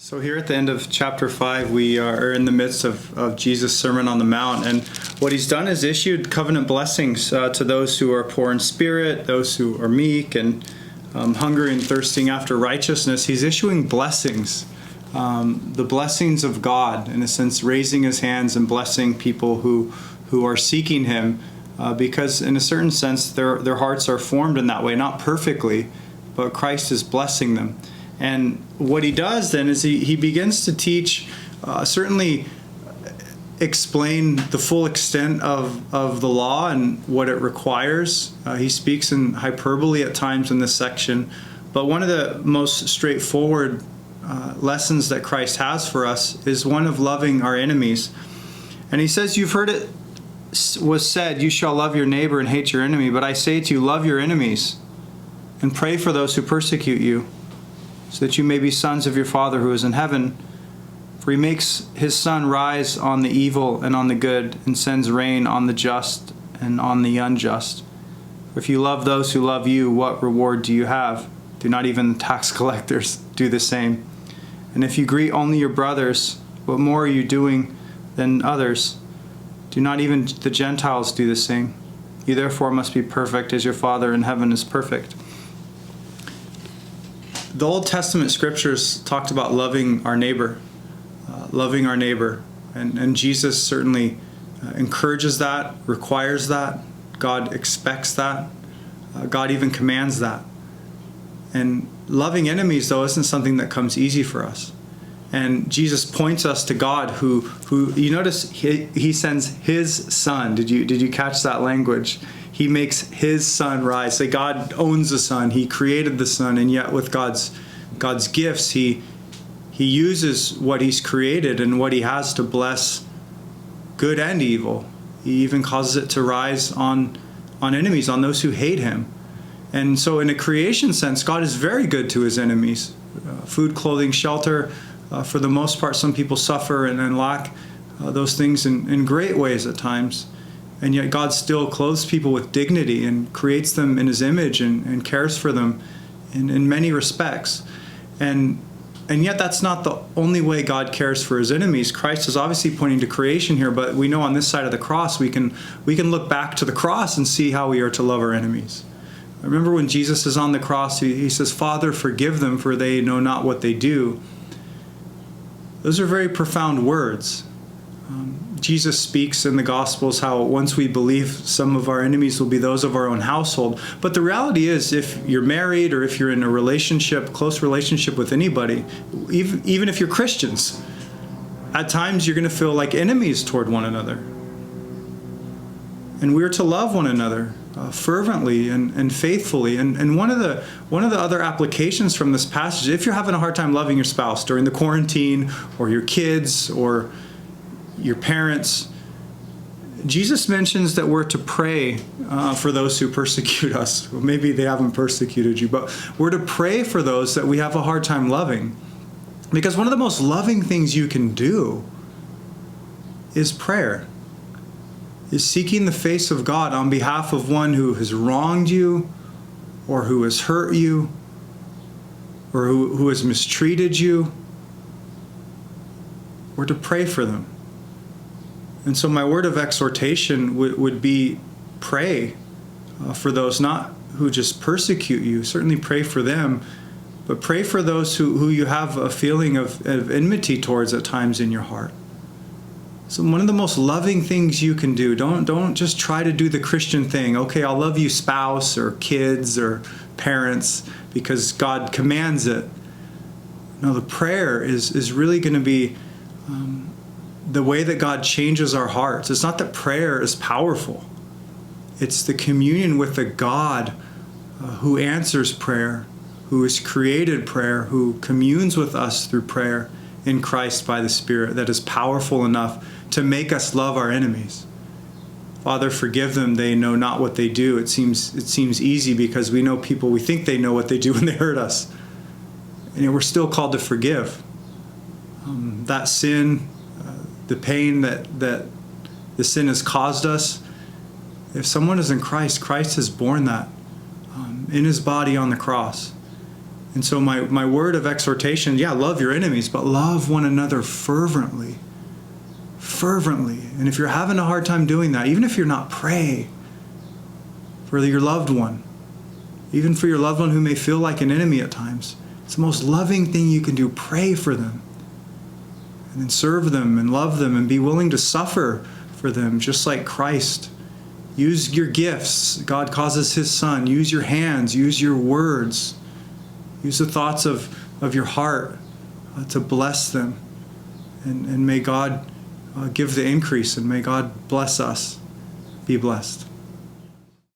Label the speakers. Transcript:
Speaker 1: So here at the end of chapter 5, we are in the midst of Jesus' Sermon on the Mount. And what he's done is issued covenant blessings to those who are poor in spirit, those who are meek and hungry and thirsting after righteousness. He's issuing blessings, the blessings of God, in a sense, raising his hands and blessing people who are seeking him, because in a certain sense, their hearts are formed in that way, not perfectly, but Christ is blessing them. And what he does then is he begins to teach, certainly explain the full extent of the law and what it requires. He speaks in hyperbole at times in this section. But one of the most straightforward lessons that Christ has for us is one of loving our enemies. And he says, "You've heard it was said, you shall love your neighbor and hate your enemy. But I say to you, love your enemies and pray for those who persecute you, so that you may be sons of your Father who is in heaven. For he makes his sun rise on the evil and on the good, and sends rain on the just and on the unjust. For if you love those who love you, what reward do you have? Do not even tax collectors do the same? And if you greet only your brothers, what more are you doing than others? Do not even the Gentiles do the same? You therefore must be perfect as your Father in heaven is perfect." The Old Testament scriptures talked about loving our neighbor, and Jesus certainly encourages that, requires that. God expects that. God even commands that. And loving enemies, though, isn't something that comes easy for us. And Jesus points us to God, who you notice he sends his Son. Did you catch that language? He makes his sun rise. So God owns the sun. He created the sun, and yet with God's gifts, he uses what he's created and what he has to bless good and evil. He even causes it to rise on enemies, on those who hate him. And so in a creation sense, God is very good to his enemies. Food, clothing, shelter. For the most part, some people suffer and lack those things in great ways at times. And yet God still clothes people with dignity and creates them in his image and cares for them in many respects. And yet that's not the only way God cares for his enemies. Christ is obviously pointing to creation here, but we know on this side of the cross we can look back to the cross and see how we are to love our enemies. I remember when Jesus is on the cross, he says, "Father, forgive them, for they know not what they do." Those are very profound words. Jesus speaks in the Gospels how once we believe, some of our enemies will be those of our own household. But the reality is, if you're married or if you're in a relationship, close relationship with anybody, even if you're Christians, at times you're going to feel like enemies toward one another. And we're to love one another fervently and faithfully. And one of the other applications from this passage, if you're having a hard time loving your spouse during the quarantine, or your kids, or your parents, Jesus mentions that we're to pray for those who persecute us. Well, maybe they haven't persecuted you, but we're to pray for those that we have a hard time loving. Because one of the most loving things you can do is prayer, is seeking the face of God on behalf of one who has wronged you, or who has hurt you, or who has mistreated you. We're to pray for them. And so my word of exhortation would be pray for those not who just persecute you. Certainly pray for them, but pray for those who you have a feeling of enmity towards at times in your heart. So one of the most loving things you can do, don't just try to do the Christian thing. Okay, I'll love you, spouse or kids or parents, because God commands it. No, the prayer is really going to be the way that God changes our hearts. It's not that prayer is powerful. It's the communion with the God who answers prayer, who has created prayer, who communes with us through prayer in Christ by the Spirit, that is powerful enough to make us love our enemies. Father, forgive them, they know not what they do. It seems easy because we know people, we think they know what they do when they hurt us. And yet we're still called to forgive. That sin, the pain that the sin has caused us, if someone is in Christ, Christ has borne that in his body on the cross. And so my word of exhortation, yeah, love your enemies, but love one another fervently. Fervently. And if you're having a hard time doing that, even if you're not, pray for your loved one. Even for your loved one who may feel like an enemy at times. It's the most loving thing you can do. Pray for them. And then serve them and love them and be willing to suffer for them, just like Christ. Use your gifts. God causes his Son. Use your hands. Use your words. Use the thoughts of your heart to bless them. And may God give the increase, and may God bless us. Be blessed.